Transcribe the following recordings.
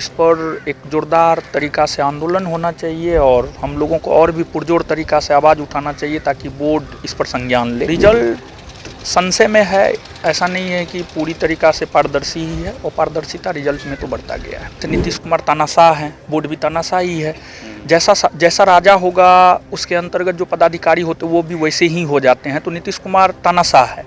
इस पर एक जोरदार तरीक़ा से आंदोलन होना चाहिए और हम लोगों को और भी पुरजोर तरीक़ा से आवाज़ उठाना चाहिए ताकि बोर्ड इस पर संज्ञान ले। रिजल्ट संशय में है, ऐसा नहीं है कि पूरी तरीक़ा से पारदर्शी ही है, और पारदर्शिता रिजल्ट में तो बढ़ता गया है। तो नीतीश कुमार तानाशाह हैं, बोर्ड भी तानाशाह ही है। जैसा राजा होगा उसके अंतर्गत जो पदाधिकारी होते वो भी वैसे ही हो जाते हैं। तो नीतीश कुमार तानाशाह है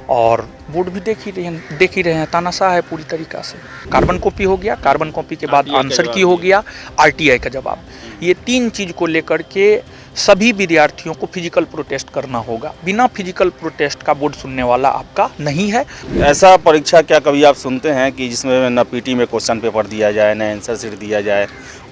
और बोर्ड भी देख ही रहे हैं, तानाशाह है पूरी तरीक़ा से। कार्बन कॉपी हो गया, कार्बन कॉपी के बाद आंसर की हो गया, आरटीआई का जवाब। ये 3 चीज़ को लेकर के सभी विद्यार्थियों को फिजिकल प्रोटेस्ट करना होगा। बिना फिजिकल प्रोटेस्ट का बोर्ड सुनने वाला आपका नहीं है। ऐसा परीक्षा क्या कभी आप सुनते हैं कि जिसमें न पीटी में क्वेश्चन पेपर दिया जाए, न आंसर शीट दिया जाए,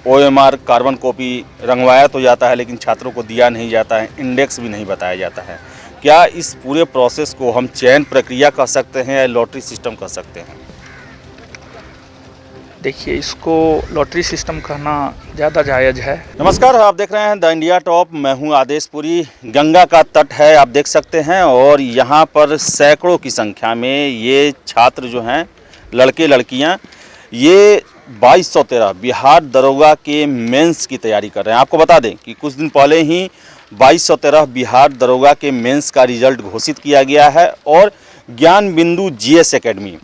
ओएमआर कार्बन कॉपी रंगवाया तो जाता है लेकिन छात्रों को दिया नहीं जाता है, इंडेक्स भी नहीं बताया जाता है। क्या इस पूरे प्रोसेस को हम चयन प्रक्रिया कह सकते हैं या लॉटरी सिस्टम कह सकते हैं? देखिए, इसको लॉटरी सिस्टम कहना ज़्यादा जायज़ है। नमस्कार, आप देख रहे हैं द इंडिया टॉप। मैं हूं आदेशपुरी। गंगा का तट है, आप देख सकते हैं, और यहाँ पर सैकड़ों की संख्या में ये छात्र जो हैं, लड़के लड़कियां, ये 2213 बिहार दरोगा के मेंस की तैयारी कर रहे हैं। आपको बता दें कि कुछ दिन पहले ही 2213 बिहार दरोगा के मेंस का रिजल्ट घोषित किया गया है, और ज्ञान बिंदु जीएस एकेडमी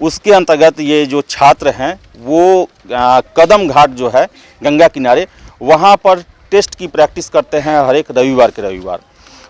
उसके अंतर्गत ये जो छात्र हैं वो कदम घाट जो है गंगा किनारे, वहाँ पर टेस्ट की प्रैक्टिस करते हैं हर एक रविवार के रविवार,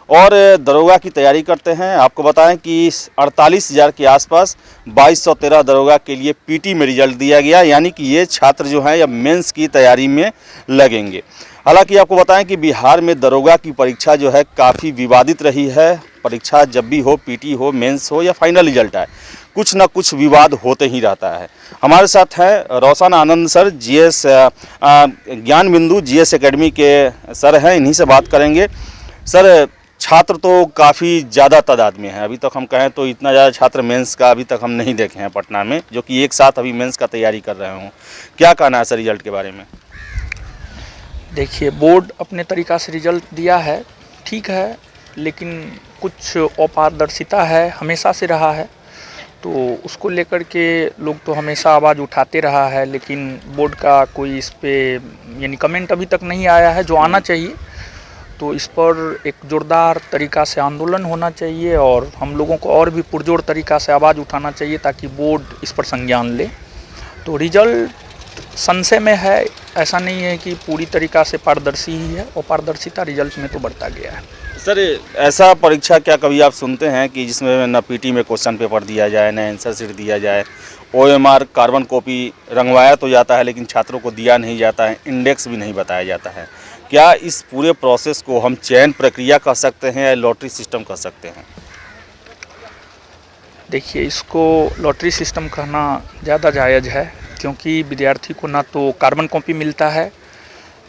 और दरोगा की तैयारी करते हैं। आपको बताएं कि 48,000 के आसपास 2213 दरोगा के लिए पीटी में रिजल्ट दिया गया, यानी कि ये छात्र जो हैं या मेंस की तैयारी में लगेंगे। हालांकि आपको बताएं कि बिहार में दरोगा की परीक्षा जो है काफ़ी विवादित रही है। परीक्षा जब भी हो, पीटी हो, मेंस हो या फाइनल रिजल्ट आए, कुछ ना कुछ विवाद होते ही रहता है। हमारे साथ हैं रोशन आनंद सर, जीएस ज्ञान बिंदु जीएस एकेडमी के सर हैं, इन्हीं से बात करेंगे। सर, छात्र तो काफ़ी ज़्यादा तादाद में है। अभी तक हम कहें तो इतना ज़्यादा छात्र मेंस का अभी तक हम नहीं देखे हैं पटना में, जो कि एक साथ अभी मेंस का तैयारी कर रहे हों। क्या कहना है सर रिजल्ट के बारे में? देखिए, बोर्ड अपने तरीक़ा से रिजल्ट दिया है, ठीक है, लेकिन कुछ अपारदर्शिता है, हमेशा से रहा है, तो उसको लेकर के लोग तो हमेशा आवाज़ उठाते रहा है, लेकिन बोर्ड का कोई इस पे यानी कमेंट अभी तक नहीं आया है जो आना चाहिए। तो इस पर एक जोरदार तरीक़ा से आंदोलन होना चाहिए और हम लोगों को और भी पुरजोर तरीक़ा से आवाज़ उठाना चाहिए ताकि बोर्ड इस पर संज्ञान ले। तो रिजल्ट संशय में है, ऐसा नहीं है कि पूरी तरीक़ा से पारदर्शी ही है, और पारदर्शिता रिजल्ट में तो बढ़ता गया है। सर, ऐसा परीक्षा क्या कभी आप सुनते हैं कि जिसमें न पीटी में क्वेश्चन पेपर दिया जाए, न आंसर शीट दिया जाए, ओएमआर कार्बन कॉपी रंगवाया तो जाता है लेकिन छात्रों को दिया नहीं जाता है, इंडेक्स भी नहीं बताया जाता है? क्या इस पूरे प्रोसेस को हम चयन प्रक्रिया कह सकते हैं या लॉटरी सिस्टम कह सकते हैं? देखिए, इसको लॉटरी सिस्टम कहना ज़्यादा जायज़ है, क्योंकि विद्यार्थी को ना तो कार्बन कॉपी मिलता है,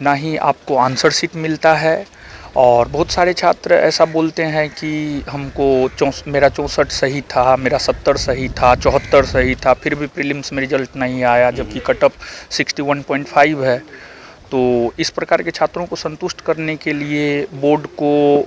ना ही आपको आंसर शीट मिलता है। और बहुत सारे छात्र ऐसा बोलते हैं कि हमको मेरा 64 सही था, मेरा 70 सही था, 74 सही था, फिर भी प्रीलिम्स में रिजल्ट नहीं आया, जबकि कट ऑफ 61.5 है। तो इस प्रकार के छात्रों को संतुष्ट करने के लिए बोर्ड को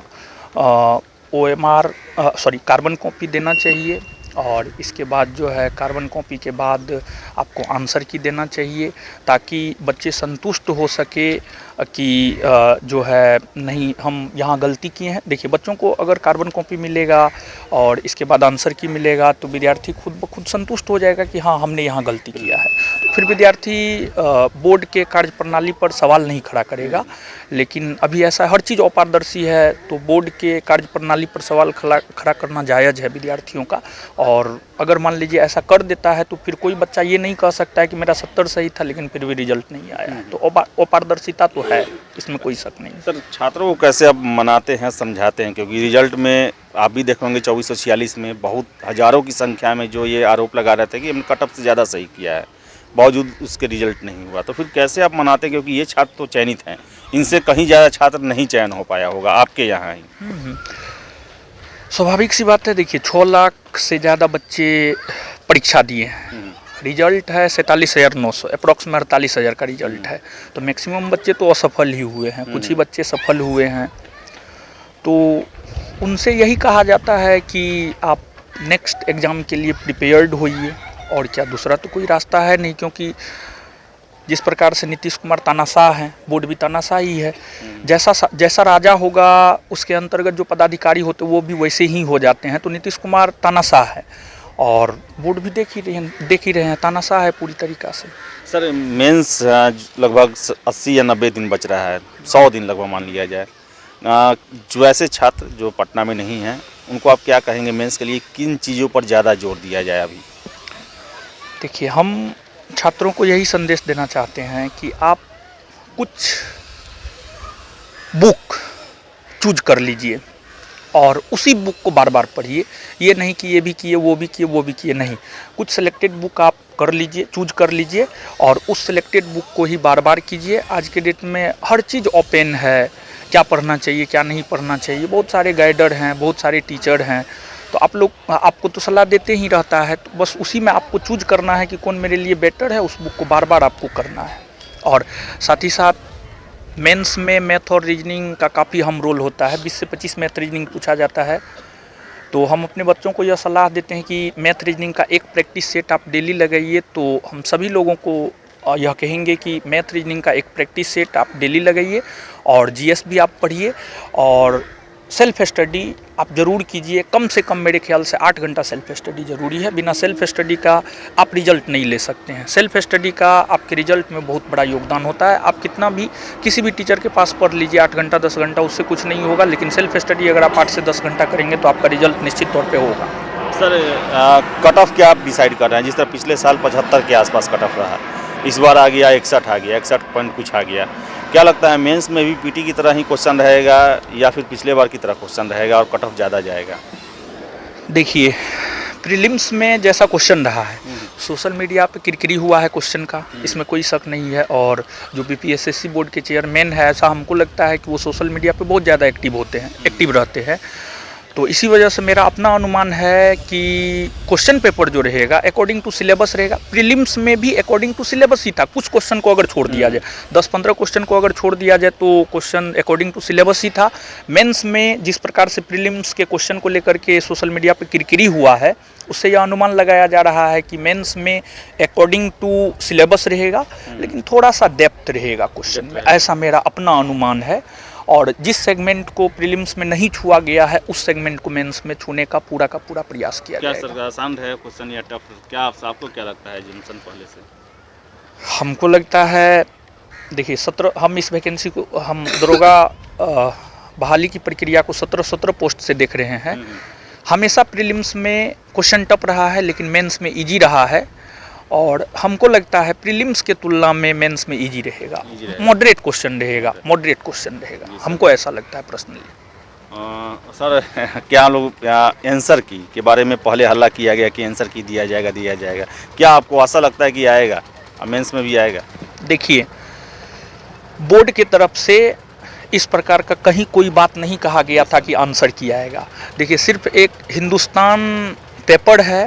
कार्बन कॉपी देना चाहिए, और इसके बाद जो है कार्बन कॉपी के बाद आपको आंसर की देना चाहिए, ताकि बच्चे संतुष्ट हो सके कि जो है नहीं, हम यहाँ गलती किए हैं। देखिए, बच्चों को अगर कार्बन कॉपी मिलेगा और इसके बाद आंसर की मिलेगा तो विद्यार्थी खुद ब खुद संतुष्ट हो जाएगा कि हाँ, हमने यहाँ गलती किया है। फिर विद्यार्थी बोर्ड के कार्यप्रणाली पर सवाल नहीं खड़ा करेगा। लेकिन अभी ऐसा हर चीज़ अपारदर्शी है, तो बोर्ड के कार्यप्रणाली पर सवाल खड़ा करना जायज़ है विद्यार्थियों का। और अगर मान लीजिए ऐसा कर देता है तो फिर कोई बच्चा ये नहीं कह सकता है कि मेरा 70 सही था लेकिन फिर भी रिजल्ट नहीं आया है। तो अपारदर्शिता तो है, इसमें कोई शक नहीं। सर, छात्रों को कैसे अब मनाते हैं, समझाते हैं? क्योंकि रिजल्ट में आप भी देखेंगे 2446 में बहुत हज़ारों की संख्या में जो ये आरोप लगा रहे थे कि हमने कट ऑफ से ज़्यादा सही किया है, बावजूद उसके रिजल्ट नहीं हुआ। तो फिर कैसे आप मनाते हैं? क्योंकि ये छात्र तो चयनित हैं, इनसे कहीं ज़्यादा छात्र नहीं चयन हो पाया होगा आपके यहाँ ही। स्वाभाविक सी बात है। देखिए, 6 लाख से ज़्यादा बच्चे परीक्षा दिए हैं, रिजल्ट है 47,900, अप्रॉक्स में 48,000 का रिजल्ट है। तो मैक्सिमम बच्चे तो असफल ही हुए हैं, कुछ ही बच्चे सफल हुए हैं। तो उनसे यही कहा जाता है कि आप नेक्स्ट एग्ज़ाम के लिए प्रिपेयर्ड होइए, और क्या दूसरा तो कोई रास्ता है नहीं। क्योंकि जिस प्रकार से नीतीश कुमार तानाशाह हैं, बोर्ड भी तानाशाह ही है। जैसा राजा होगा उसके अंतर्गत जो पदाधिकारी होते वो भी वैसे ही हो जाते हैं। तो नीतीश कुमार तानाशाह है और बोर्ड भी देख ही रहे हैं, तानाशाह है पूरी तरीक़ा से। सर मेंस लगभग 80 या 90 दिन बच रहा है, 100 दिन लगभग मान लिया जाए। जो ऐसे छात्र जो पटना में नहीं हैं उनको आप क्या कहेंगे, मेंस के लिए किन चीज़ों पर ज़्यादा जोर दिया जाए अभी? देखिए, हम छात्रों को यही संदेश देना चाहते हैं कि आप कुछ बुक चूज कर लीजिए और उसी बुक को बार बार पढ़िए। ये नहीं कि ये भी किए, वो भी किए, वो भी किए, नहीं। कुछ सिलेक्टेड बुक आप कर लीजिए, चूज कर लीजिए और उस सिलेक्टेड बुक को ही बार बार कीजिए। आज के डेट में हर चीज़ ओपन है, क्या पढ़ना चाहिए, क्या नहीं पढ़ना चाहिए, बहुत सारे गाइडर हैं, बहुत सारे टीचर हैं। तो आपको तो सलाह देते ही रहता है, तो बस उसी में आपको चूज करना है कि कौन मेरे लिए बेटर है, उस बुक को बार बार आपको करना है। और साथ ही साथ मेंस में मैथ और रीजनिंग का काफ़ी अहम रोल होता है। 20 से 25 मैथ रीजनिंग पूछा जाता है। तो हम अपने बच्चों को यह सलाह देते हैं कि मैथ रीजनिंग का एक प्रैक्टिस सेट आप डेली लगाइए। तो हम सभी लोगों को यह कहेंगे कि मैथ रीजनिंग का एक प्रैक्टिस सेट आप डेली लगाइए और जीएस भी आप पढ़िए और सेल्फ स्टडी आप ज़रूर कीजिए। कम से कम मेरे ख्याल से 8 घंटा सेल्फ स्टडी ज़रूरी है। बिना सेल्फ स्टडी का आप रिजल्ट नहीं ले सकते हैं। सेल्फ स्टडी का आपके रिजल्ट में बहुत बड़ा योगदान होता है। आप कितना भी किसी भी टीचर के पास पढ़ लीजिए 8 घंटा 10 घंटा, उससे कुछ नहीं होगा, लेकिन सेल्फ स्टडी अगर आप 8 से 10 घंटा करेंगे तो आपका रिजल्ट निश्चित तौर पर होगा। सर कट ऑफ क्या आप डिसाइड कर रहे हैं? जिस तरह पिछले साल 75 के आसपास कट ऑफ रहा, इस बार आ गया 61 आ गया, 61 पॉइंट कुछ आ गया। क्या लगता है मेंस में भी पीटी की तरह ही क्वेश्चन रहेगा या फिर पिछले बार की तरह क्वेश्चन रहेगा और कट ऑफ ज़्यादा जाएगा? देखिए, प्रीलिम्स में जैसा क्वेश्चन रहा है, सोशल मीडिया पे किरकिरी हुआ है क्वेश्चन का, इसमें कोई शक नहीं है। और जो बीपीएसएससी बोर्ड के चेयरमैन है, ऐसा हमको लगता है कि वो सोशल मीडिया पे बहुत ज़्यादा एक्टिव रहते हैं। तो इसी वजह से मेरा अपना अनुमान है कि क्वेश्चन पेपर जो रहेगा अकॉर्डिंग टू सिलेबस रहेगा। प्रीलिम्स में भी अकॉर्डिंग टू सिलेबस ही था। कुछ क्वेश्चन को अगर छोड़ दिया जाए, 10-15 क्वेश्चन को अगर छोड़ दिया जाए तो क्वेश्चन अकॉर्डिंग टू सिलेबस ही था। मेंस में जिस प्रकार से प्रीलिम्स के क्वेश्चन को लेकर के सोशल मीडिया पे किरकिरी हुआ है, उससे यह अनुमान लगाया जा रहा है कि मेंस में अकॉर्डिंग टू सिलेबस रहेगा, लेकिन थोड़ा सा डेप्थ रहेगा क्वेश्चन में, ऐसा मेरा अपना अनुमान है। और जिस सेगमेंट को प्रीलिम्स में नहीं छुआ गया है, उस सेगमेंट को मेंस में छूने का पूरा प्रयास किया जाएगा। क्या सर आसान है क्वेश्चन या टफ? क्या आपको क्या लगता है जिनसन पहले से? हमको लगता है, देखिए, हम इस वैकेंसी को, हम दरोगा बहाली की प्रक्रिया को 17 पोस्ट से देख रहे हैं। हमेशा प्रीलिम्स में क्वेश्चन टफ रहा है, लेकिन मेंस में इजी रहा है। और हमको लगता है प्रीलिम्स के तुलना में मेंस में इजी रहेगा, मॉडरेट क्वेश्चन रहेगा, हमको ऐसा लगता है पर्सनली। सर क्या लोग आंसर की के बारे में पहले हल्ला किया गया कि आंसर की दिया जाएगा, क्या आपको ऐसा लगता है कि आएगा, मेंस में भी आएगा? देखिए, बोर्ड की तरफ से इस प्रकार का कहीं कोई बात नहीं कहा गया था कि आंसर की आएगा। देखिए, सिर्फ एक हिंदुस्तान पेपर है,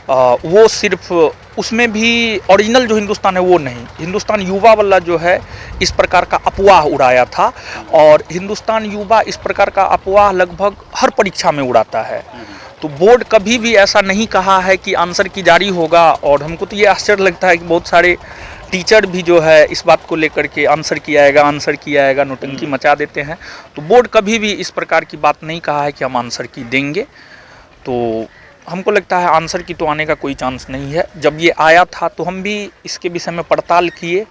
वो सिर्फ उसमें भी ओरिजिनल जो हिंदुस्तान है वो नहीं, हिंदुस्तान युवा वाला जो है इस प्रकार का अफवाह उड़ाया था। और हिंदुस्तान युवा इस प्रकार का अफवाह लगभग हर परीक्षा में उड़ाता है। तो बोर्ड कभी भी ऐसा नहीं कहा है कि आंसर की जारी होगा। और हमको तो ये आश्चर्य लगता है कि बहुत सारे टीचर भी जो है इस बात को लेकर के आंसर किया आएगा नौटंकी मचा देते हैं। तो बोर्ड कभी भी इस प्रकार की बात नहीं कहा है कि हम आंसर की देंगे। तो हमको लगता है आंसर की तो आने का कोई चांस नहीं है। जब ये आया था तो हम भी इसके विषय में पड़ताल किए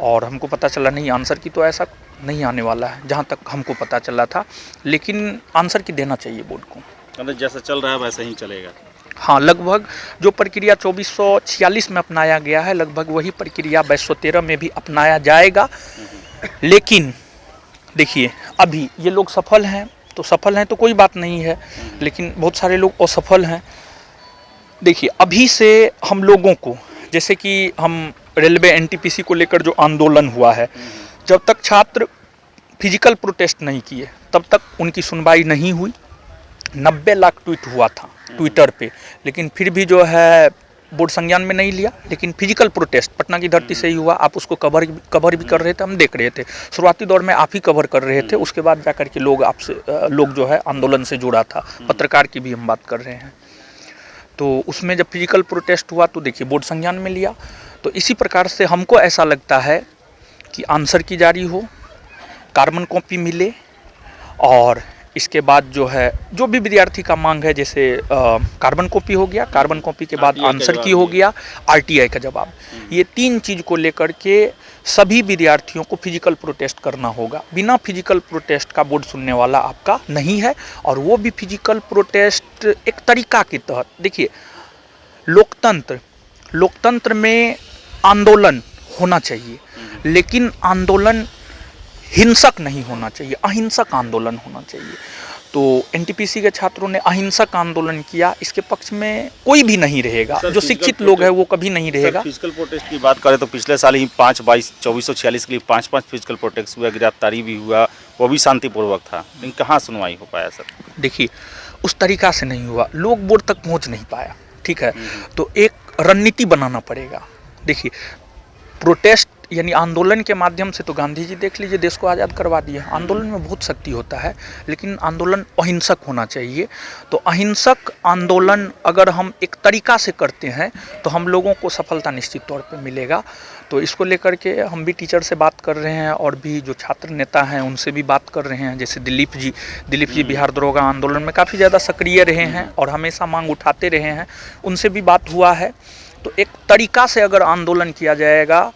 और हमको पता चला नहीं, आंसर की तो ऐसा नहीं आने वाला है, जहाँ तक हमको पता चला था। लेकिन आंसर की देना चाहिए बोर्ड को। मतलब जैसा चल रहा है वैसा ही चलेगा? हाँ, लगभग जो प्रक्रिया 2446 में अपनाया गया है, लगभग वही प्रक्रिया 2213 में भी अपनाया जाएगा। लेकिन देखिए, अभी ये लोग सफल हैं तो कोई बात नहीं है, लेकिन बहुत सारे लोग असफल हैं। देखिए, अभी से हम लोगों को, जैसे कि हम रेलवे एनटीपीसी को लेकर जो आंदोलन हुआ है, जब तक छात्र फिजिकल प्रोटेस्ट नहीं किए तब तक उनकी सुनवाई नहीं हुई। 90 लाख ट्वीट हुआ था ट्विटर पे, लेकिन फिर भी जो है बोर्ड संज्ञान में नहीं लिया। लेकिन फिजिकल प्रोटेस्ट पटना की धरती से ही हुआ। आप उसको कवर भी कर रहे थे, हम देख रहे थे। शुरुआती दौर में आप ही कवर कर रहे थे, उसके बाद जाकर के लोग जो है आंदोलन से जुड़ा था। पत्रकार की भी हम बात कर रहे हैं। तो उसमें जब फिजिकल प्रोटेस्ट हुआ तो देखिए बोर्ड संज्ञान में लिया। तो इसी प्रकार से हमको ऐसा लगता है कि आंसर की जारी हो, कार्बन कॉपी मिले, और इसके बाद जो है जो भी विद्यार्थी का मांग है, जैसे कार्बन कॉपी हो गया, कार्बन कॉपी के बाद आंसर की हो गया, आरटीआई का जवाब, ये 3 चीज़ को लेकर के सभी विद्यार्थियों को फिजिकल प्रोटेस्ट करना होगा। बिना फिजिकल प्रोटेस्ट का बोर्ड सुनने वाला आपका नहीं है। और वो भी फिजिकल प्रोटेस्ट एक तरीका के तहत, देखिए लोकतंत्र में आंदोलन होना चाहिए, लेकिन आंदोलन हिंसक नहीं होना चाहिए, अहिंसक आंदोलन होना चाहिए। तो एनटीपीसी के छात्रों ने अहिंसक आंदोलन किया, इसके पक्ष में कोई भी नहीं रहेगा। जो शिक्षित लोग हैं वो कभी नहीं रहेगा। फिजिकल प्रोटेस्ट की बात करें तो पिछले साल ही 5/22/2446 के लिए 5 फिजिकल प्रोटेस्ट हुआ, गिरफ्तारी भी हुआ, वो भी शांतिपूर्वक था, लेकिन कहाँ सुनवाई हो पाया सर? देखिए उस तरीका से नहीं हुआ, लोग बोर्ड तक पहुँच नहीं पाया, ठीक है। तो एक रणनीति बनाना पड़ेगा। देखिए प्रोटेस्ट यानी आंदोलन के माध्यम से तो गांधी जी देख लीजिए देश को आज़ाद करवा दिया। आंदोलन में बहुत शक्ति होता है, लेकिन आंदोलन अहिंसक होना चाहिए। तो अहिंसक आंदोलन अगर हम एक तरीका से करते हैं तो हम लोगों को सफलता निश्चित तौर पे मिलेगा। तो इसको लेकर के हम भी टीचर से बात कर रहे हैं, और भी जो छात्र नेता हैं उनसे भी बात कर रहे हैं। जैसे दिलीप जी बिहार दरोगा आंदोलन में काफ़ी ज़्यादा सक्रिय रहे हैं और हमेशा मांग उठाते रहे हैं, उनसे भी बात हुआ है। तो एक तरीका से अगर आंदोलन किया जाएगा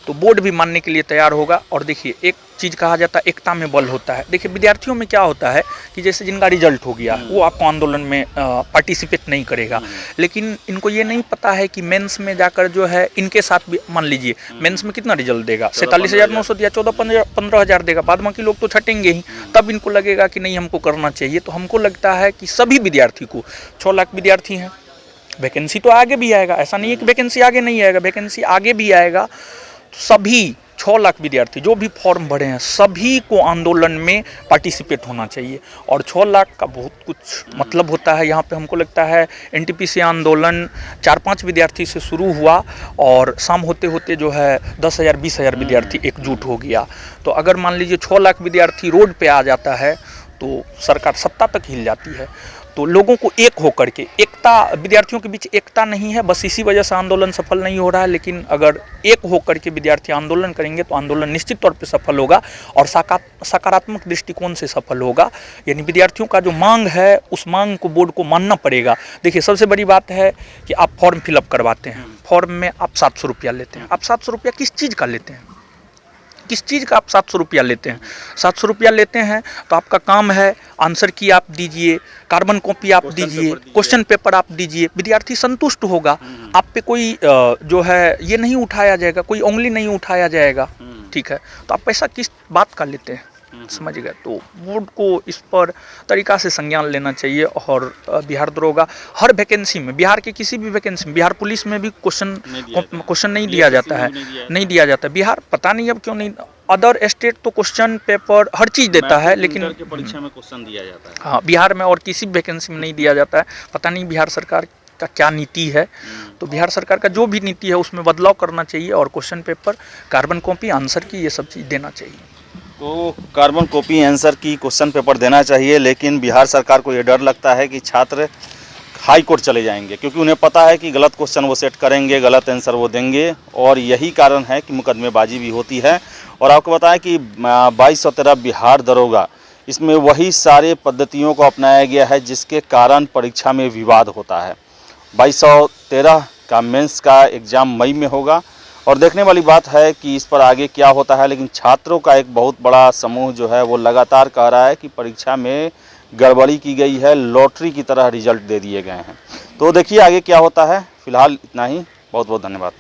तो बोर्ड भी मानने के लिए तैयार होगा। और देखिए एक चीज़ कहा जाता है एकता में बल होता है। देखिए विद्यार्थियों में क्या होता है कि जैसे जिनका रिजल्ट हो गया वो आपको आंदोलन में पार्टिसिपेट नहीं करेगा, लेकिन इनको ये नहीं पता है कि मेंस में जाकर जो है इनके साथ भी मान लीजिए मेंस में कितना रिजल्ट देगा, 47,900 दिया, 14-15,000 देगा, बाद बाकी लोग तो छटेंगे ही। तब इनको लगेगा कि नहीं हमको करना चाहिए। तो हमको लगता है कि सभी विद्यार्थी को, 6 लाख विद्यार्थी हैं, वैकेंसी तो आगे भी आएगा, ऐसा नहीं है कि वैकेंसी आगे नहीं आएगा, वैकेंसी आगे भी आएगा। सभी 6 लाख विद्यार्थी जो भी फॉर्म भरे हैं सभी को आंदोलन में पार्टिसिपेट होना चाहिए। और 6 लाख का बहुत कुछ मतलब होता है। यहाँ पे हमको लगता है एनटीपीसी आंदोलन 4-5 विद्यार्थी से शुरू हुआ और शाम होते होते जो है 10,000 20,000 विद्यार्थी एकजुट हो गया। तो अगर मान लीजिए 6 लाख विद्यार्थी रोड पे आ जाता है तो सरकार सत्ता तक हिल जाती है। तो लोगों को एक होकर के, एकता विद्यार्थियों के बीच एकता नहीं है, बस इसी वजह से आंदोलन सफल नहीं हो रहा है। लेकिन अगर एक होकर के विद्यार्थी आंदोलन करेंगे तो आंदोलन निश्चित तौर पे सफल होगा और सकारात्मक दृष्टिकोण से सफल होगा। यानी विद्यार्थियों का जो मांग है उस मांग को बोर्ड को मानना पड़ेगा। देखिए सबसे बड़ी बात है कि आप फॉर्म फिलअप करवाते हैं, फॉर्म में आप 700 रुपया लेते हैं। आप 700 रुपया किस चीज़ का लेते हैं? किस चीज़ का आप 700 रुपया लेते हैं? 700 रुपया लेते हैं तो आपका काम है आंसर की आप दीजिए, कार्बन कॉपी आप दीजिए, क्वेश्चन पेपर आप दीजिए, विद्यार्थी संतुष्ट होगा। आप पे कोई जो है ये नहीं उठाया जाएगा, कोई उंगली नहीं उठाया जाएगा, ठीक है। तो आप पैसा किस बात का लेते हैं, समझ गए? तो बोर्ड को इस पर तरीका से संज्ञान लेना चाहिए। और बिहार दरोगा हर वैकेंसी में, बिहार के किसी भी वैकेंसी में, बिहार पुलिस में भी क्वेश्चन नहीं दिया जाता है, नहीं दिया जाता। बिहार पता नहीं अब क्यों नहीं, अदर स्टेट तो क्वेश्चन पेपर हर चीज़ देता है, लेकिन परीक्षा में क्वेश्चन दिया जाता है। हाँ, बिहार में और किसी भी वैकेंसी में नहीं दिया जाता है। पता नहीं बिहार सरकार का क्या नीति है। तो बिहार सरकार का जो भी नीति है उसमें बदलाव करना चाहिए और question paper, carbon copy, answer की ये सब चीज़ देना चाहिए। तो कार्बन कॉपी, आंसर की, क्वेश्चन पेपर देना चाहिए। लेकिन बिहार सरकार को ये डर लगता है कि छात्र हाई कोर्ट चले जाएंगे, क्योंकि उन्हें पता है कि गलत क्वेश्चन वो सेट करेंगे, गलत आंसर वो देंगे, और यही कारण है कि मुकदमेबाजी भी होती है। और आपको बताएं कि 2213 बिहार दरोगा, इसमें वही सारे पद्धतियों को अपनाया गया है जिसके कारण परीक्षा में विवाद होता है। 2213 का मेंस का एग्ज़ाम मई में होगा और देखने वाली बात है कि इस पर आगे क्या होता है। लेकिन छात्रों का एक बहुत बड़ा समूह जो है वो लगातार कह रहा है कि परीक्षा में गड़बड़ी की गई है, लॉटरी की तरह रिजल्ट दे दिए गए हैं। तो देखिए आगे क्या होता है। फिलहाल इतना ही, बहुत बहुत धन्यवाद।